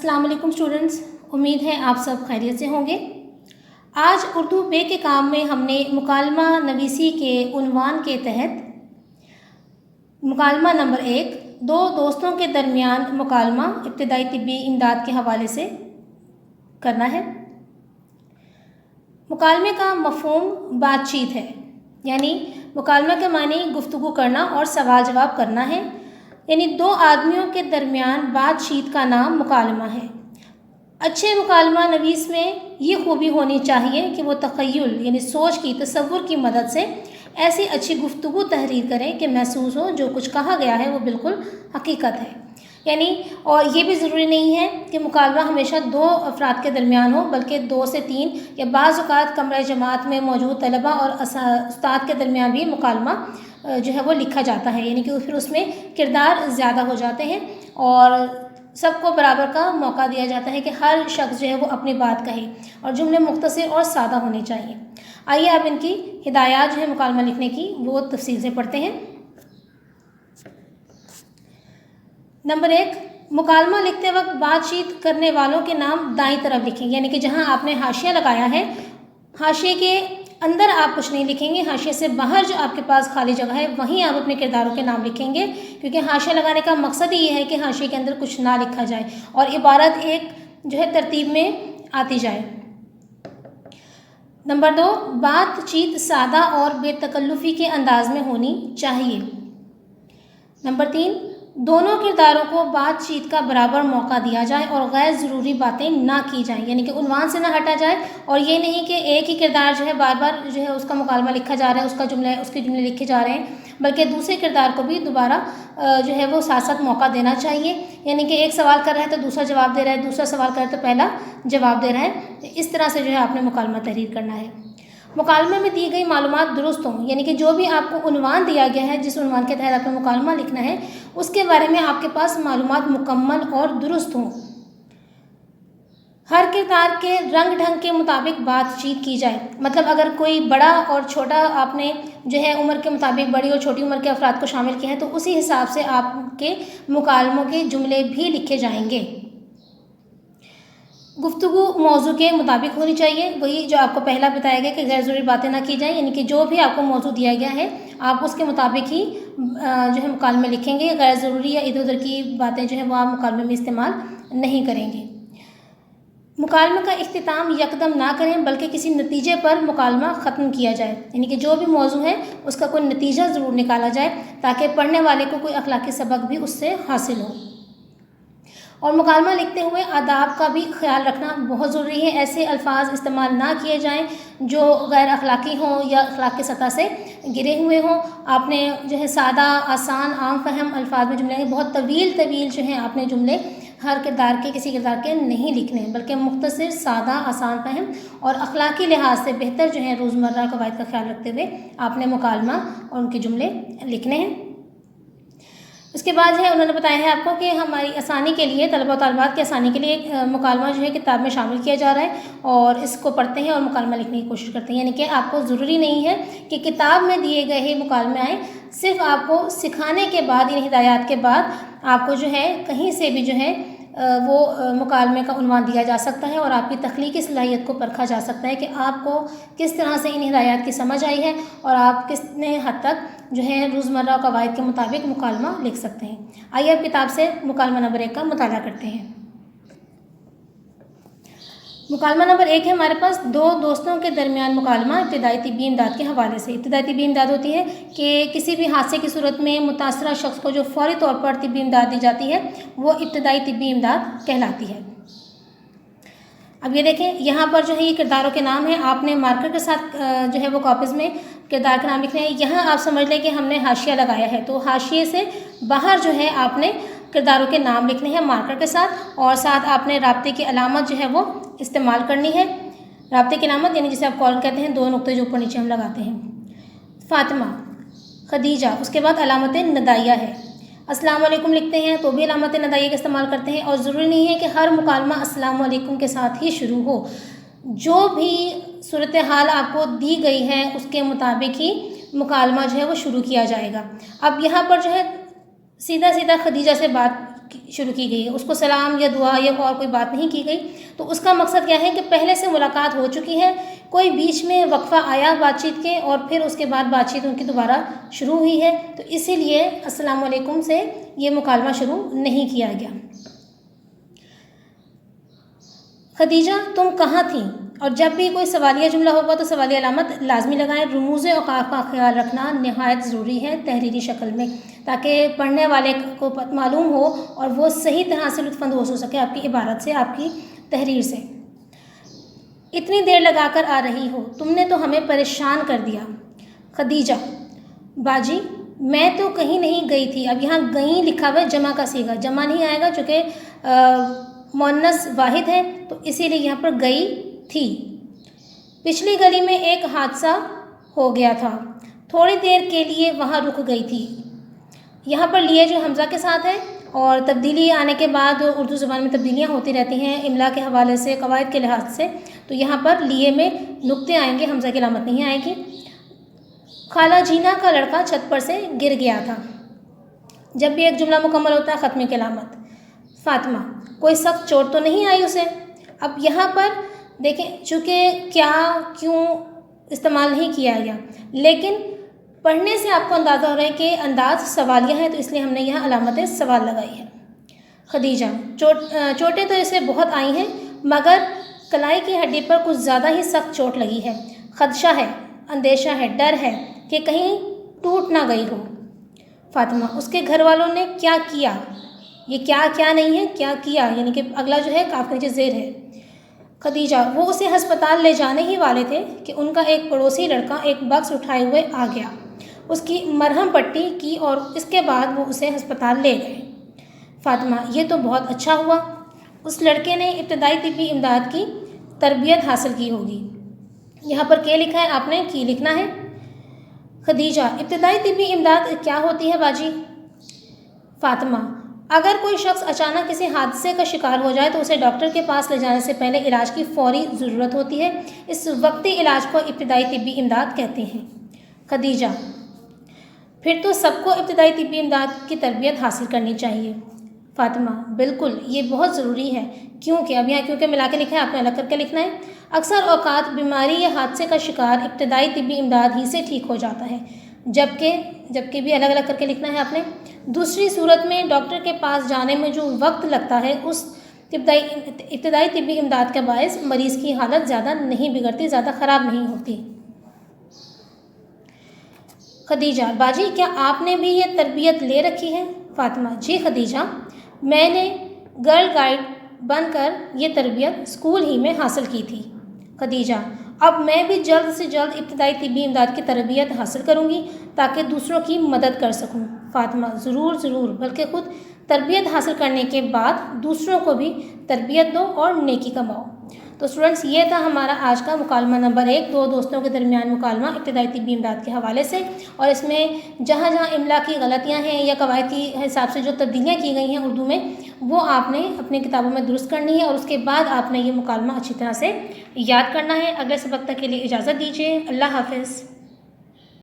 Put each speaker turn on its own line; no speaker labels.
अस्सलाम वालेकुम स्टूडेंट्स, उम्मीद है आप सब खैरियत से होंगे। आज उर्दू बे के काम में हमने मुकालमा नवीसी के उन्वान के तहत मुकालमा नंबर 1 दो दोस्तों के दरमियान मुकालमा इब्तिदाई तिब्बी इमदाद के हवाले से करना है। मुकालमे का मफ़हूम बातचीत है, यानी मुकालमा के मानी गुफ्तगू करना और सवाल जवाब करना है, यानी दो आदमियों के दरमियान बातचीत का नाम मुकालमा है। अच्छे मुकालमा नवीस में ये खूबी होनी चाहिए कि वो तख़य्युल यानी सोच की तसव्वुर की मदद से ऐसी अच्छी गुफ्तगू तहरीर करें कि महसूस हो जो कुछ कहा गया है वो बिल्कुल हकीकत है। यानी और ये भी ज़रूरी नहीं है कि मुकालमा हमेशा दो अफराद के दरमियान हो, बल्कि 2 से 3 या बाज़ औक़ात कमरे जमात में मौजूद तलबा और उस्ताद के दरमियान भी मुकालमा जो है वो लिखा जाता है, यानी कि फिर उसमें किरदार ज़्यादा हो जाते हैं और सबको बराबर का मौका दिया जाता है कि हर शख्स जो है वो अपनी बात कहे और जुमले मुख्तसर और सादा होने चाहिए। आइए अब इनकी हिदायत जो है मुकालमा लिखने की वो तफसील से पढ़ते हैं। नंबर 1, मुकालमा लिखते वक्त बातचीत करने वालों के नाम दाईं तरफ लिखें, यानी कि जहां आपने हाशिया लगाया है हाशिए के अंदर आप कुछ नहीं लिखेंगे, हाशिए से बाहर जो आपके पास खाली जगह है वहीं आप अपने किरदारों के नाम लिखेंगे, क्योंकि हाशिया लगाने का मकसद ही ये है कि हाशिए के अंदर कुछ ना लिखा जाए और इबारत एक जो है तरतीब में आती जाए। नंबर 2, बातचीत सादा और बेतकल्लुफ़ी के अंदाज में होनी चाहिए। नंबर 3, दोनों किरदारों को बातचीत का बराबर मौका दिया जाए और गैर ज़रूरी बातें ना की जाएं, यानी कि उन्वान से ना हटा जाए और ये नहीं कि एक ही किरदार जो है बार बार जो है उसका मुकालमा लिखा जा रहा है, उसके जुमले लिखे जा रहे हैं, बल्कि दूसरे किरदार को भी दोबारा जो है वो साथ साथ मौका देना चाहिए। यानी कि एक सवाल कर रहा है तो दूसरा जवाब दे रहा है, दूसरा सवाल कर रहा है तो पहला जवाब दे रहा है। इस तरह से जो है आपने मुकालमा तहरीर करना है। मुकालमे में दी गई मालूमात दुरुस्त हों, यानी कि जो भी आपको उन्वान दिया गया है, जिस उन्वान के तहत आपको मुकालमा लिखना है उसके बारे में आपके पास मालूमात मुकम्मल और दुरुस्त हों। हर किरदार के रंग ढंग के मुताबिक बातचीत की जाए, मतलब अगर कोई बड़ा और छोटा आपने जो है उम्र के मुताबिक बड़ी और छोटी उम्र के अफराद को शामिल किया है तो उसी हिसाब से आपके मुकालमों के जुमले भी लिखे जाएंगे। गुफ्तगू मौजू के मुताबिक होनी चाहिए, वही जो आपको पहला बताया गया कि गैर ज़रूरी बातें ना की जाएं, यानी कि जो भी आपको मौजू दिया गया है आप उसके मुताबिक ही जो है मुकालमे लिखेंगे। गैर ज़रूरी या इधर उधर की बातें जो है वो आप मुकालमे में इस्तेमाल नहीं करेंगे। मुकालमे का इख्तिताम यकदम ना करें, बल्कि किसी नतीजे पर मुकालमा ख़त्म किया जाए, यानी कि जो भी मौजू है उसका कोई नतीजा ज़रूर निकाला जाए ताकि पढ़ने वाले को कोई अखलाकी सबक भी उससे हासिल हो। और मुकालमा लिखते हुए आदाब का भी ख्याल रखना बहुत ज़रूरी है। ऐसे अल्फाज इस्तेमाल ना किए जाएं जो गैर अखलाकी हों या अखलाक की सतह से गिरे हुए हों। आपने जो है सादा, आसान, आम फहम अल्फाज में जुमले, बहुत तवील जो हैं आपने जुमले हर किरदार के किसी किरदार के नहीं लिखने, बल्कि मुख्तसर, सादा, आसान फहम और अखलाकी लिहाज से बेहतर जो है रोज़मर्रा कवायद का ख्याल रखते हुए आपने मुकालमा और उनके जुमले लिखने हैं। उसके बाद है उन्होंने बताया है आपको कि हमारी आसानी के लिए, तलबा तालिबात की आसानी के लिए एक मुकालमा जो है किताब में शामिल किया जा रहा है और इसको पढ़ते हैं और मुकालमा लिखने की कोशिश करते हैं। यानी कि आपको ज़रूरी नहीं है कि किताब में दिए गए ही मुकालमे आए, सिर्फ आपको सिखाने के बाद, इन हिदायत के बाद आपको जो है कहीं से भी जो है वो मुकालमे का उन्वान दिया जा सकता है और आपकी तख्लीकी सलाहियत को परखा जा सकता है कि आपको किस तरह से इन हिदायत की समझ आई है और आप कितने हद तक जो है रोज़मर्रा कवायद के मुताबिक मुकालमा लिख सकते हैं। आइए अब किताब से मुकालमा नंबर 1 का मुताला करते हैं। मुकालमा नंबर 1 है हमारे पास दो दोस्तों के दरमियान मुकालमा इब्तिदाई तिब्बी इमदाद के हवाले से। इब्तिदाई तिब्बी इमदाद होती है कि किसी भी हादसे की सूरत में मुतासरा शख्स को जो फ़ौरी तौर पर तिब्बी इमदाद दी जाती है वो इब्तिदाई तिब्बी इमदाद कहलाती है। अब ये देखें, यहाँ पर जो है ये किरदारों के नाम हैं, आपने मार्कर के साथ जो है वो कॉपीज़ में किरदार के नाम लिखने हैं। यहाँ आप समझ लें कि हमने हाशिया लगाया है तो हाशिए से बाहर जो है आपने किरदारों के नाम लिखने हैं मार्कर के साथ, और साथ आपने राब्ते की अलामत जो है वो इस्तेमाल करनी है। राब्ते की अलामत यानी जिसे आप कॉलन कहते हैं, 2 नुक्ते जो ऊपर नीचे हम लगाते हैं। फ़ातिमा, खदीजा, उसके बाद अलामत नदाइया है। अस्सलाम वालेकुम लिखते हैं तो भी अलामत नदाइया का इस्तेमाल करते हैं और ज़रूरी नहीं है कि हर मुकालमा अस्सलाम वालेकुम के साथ ही शुरू हो। जो भी सूरत हाल आपको दी गई है उसके मुताबिक ही मुकालमा जो है वो शुरू किया जाएगा। अब यहाँ पर जो है सीधा सीधा खदीजा से बात شروع کی گئی ہے، اس کو سلام یا دعا یا اور کوئی بات نہیں کی گئی۔ تو اس کا مقصد کیا ہے کہ پہلے سے ملاقات ہو چکی ہے، کوئی بیچ میں وقفہ آیا بات چیت کے اور پھر اس کے بعد بات چیت ان کی دوبارہ شروع ہوئی ہے، تو اسی لیے السلام علیکم سے یہ مکالمہ شروع نہیں کیا گیا۔ خدیجہ تم کہاں تھیں؟ اور جب بھی کوئی سوالیہ جملہ ہوگا تو سوالیہ علامت لازمی لگائیں۔ رموز اوقاف کا خیال رکھنا نہایت ضروری ہے تحریری شکل میں، تاکہ پڑھنے والے کو معلوم ہو اور وہ صحیح طرح سے لطف اندوز ہو سکے آپ کی عبارت سے، آپ کی تحریر سے۔ اتنی دیر لگا کر آ رہی ہو، تم نے تو ہمیں پریشان کر دیا۔ خدیجہ باجی میں تو کہیں نہیں گئی تھی۔ اب یہاں گئیں لکھا ہوا ہے جمع کا صیغہ، جمع نہیں آئے گا چونکہ مؤنث واحد ہے، تو اسی لیے یہاں پر گئی تھی۔ پچھلی گلی میں ایک حادثہ ہو گیا تھا، تھوڑی دیر کے لیے وہاں رک گئی تھی۔ یہاں پر لیے جو حمزہ کے ساتھ ہے، اور تبدیلی آنے کے بعد اردو زبان میں تبدیلیاں ہوتی رہتی ہیں املا کے حوالے سے، قواعد کے لحاظ سے، تو یہاں پر لیے میں نقطے آئیں گے، حمزہ کی علامت نہیں آئے گی۔ خالہ جینا کا لڑکا چھت پر سے گر گیا تھا۔ جب بھی ایک جملہ مکمل ہوتا ہے ختمی کی علامت۔ فاطمہ کوئی سخت چوٹ تو نہیں آئی اسے؟ اب یہاں پر دیکھیں چونکہ کیا کیوں استعمال نہیں کیا گیا، لیکن پڑھنے سے آپ کو اندازہ ہو رہا ہے کہ انداز سوالیہ ہے، تو اس لیے ہم نے یہاں علامت سوال لگائی ہے۔ خدیجہ چوٹیں تو اسے بہت آئی ہیں، مگر کلائی کی ہڈی پر کچھ زیادہ ہی سخت چوٹ لگی ہے۔ خدشہ ہے، اندیشہ ہے، ڈر ہے کہ کہیں ٹوٹ نہ گئی ہو۔ فاطمہ اس کے گھر والوں نے کیا کیا؟ یہ کیا نہیں ہے، کیا کیا، یعنی کہ اگلا جو ہے کاف کے نیچے زیر ہے۔ خدیجہ وہ اسے ہسپتال لے جانے ہی والے تھے کہ ان کا ایک پڑوسی لڑکا ایک باکس اٹھائے ہوئے آ گیا، اس کی مرہم پٹی کی اور اس کے بعد وہ اسے ہسپتال لے گئے۔ فاطمہ یہ تو بہت اچھا ہوا، اس لڑکے نے ابتدائی طبی امداد کی تربیت حاصل کی ہوگی۔ یہاں پر کیا لکھا ہے، آپ نے کی لکھنا ہے۔ خدیجہ ابتدائی طبی امداد کیا ہوتی ہے باجی؟ فاطمہ اگر کوئی شخص اچانک کسی حادثے کا شکار ہو جائے تو اسے ڈاکٹر کے پاس لے جانے سے پہلے علاج کی فوری ضرورت ہوتی ہے، اس وقتی علاج کو ابتدائی طبی امداد کہتے ہیں۔ خدیجہ پھر تو سب کو ابتدائی طبی امداد کی تربیت حاصل کرنی چاہیے۔ فاطمہ بالکل یہ بہت ضروری ہے، کیونکہ اب یہاں کیونکہ ملا کے لکھا ہے، آپ نے الگ کر کے لکھنا ہے۔ اکثر اوقات بیماری یا حادثے کا شکار ابتدائی طبی امداد ہی سے ٹھیک ہو جاتا ہے، جبکہ بھی الگ الگ کر کے لکھنا ہے آپ نے۔ دوسری صورت میں ڈاکٹر کے پاس جانے میں جو وقت لگتا ہے اس ابتدائی طبی امداد کے باعث مریض کی حالت زیادہ نہیں بگڑتی، زیادہ خراب نہیں ہوتی۔ خدیجہ باجی کیا آپ نے بھی یہ تربیت لے رکھی ہے؟ فاطمہ جی خدیجہ میں نے گرل گائیڈ بن کر یہ تربیت اسکول ہی میں حاصل کی تھی۔ خدیجہ اب میں بھی جلد سے جلد ابتدائی طبی امداد کی تربیت حاصل کروں گی تاکہ دوسروں کی مدد کر سکوں۔ فاطمہ ضرور، بلکہ خود تربیت حاصل کرنے کے بعد دوسروں کو بھی تربیت دو اور نیکی کماؤ۔ تو اسٹوڈنٹس یہ تھا ہمارا آج کا مکالمہ نمبر 1، دو دوستوں کے درمیان مکالمہ ابتدائی طبی امداد کے حوالے سے، اور اس میں جہاں املا کی غلطیاں ہیں یا قواعد کے حساب سے جو تبدیلیاں کی گئی ہیں اردو میں، وہ آپ نے اپنی کتابوں میں درست کرنی ہے، اور اس کے بعد آپ نے یہ مکالمہ اچھی طرح سے یاد کرنا ہے۔ اگلے سبق تک کے لیے اجازت دیجیے، اللہ حافظ۔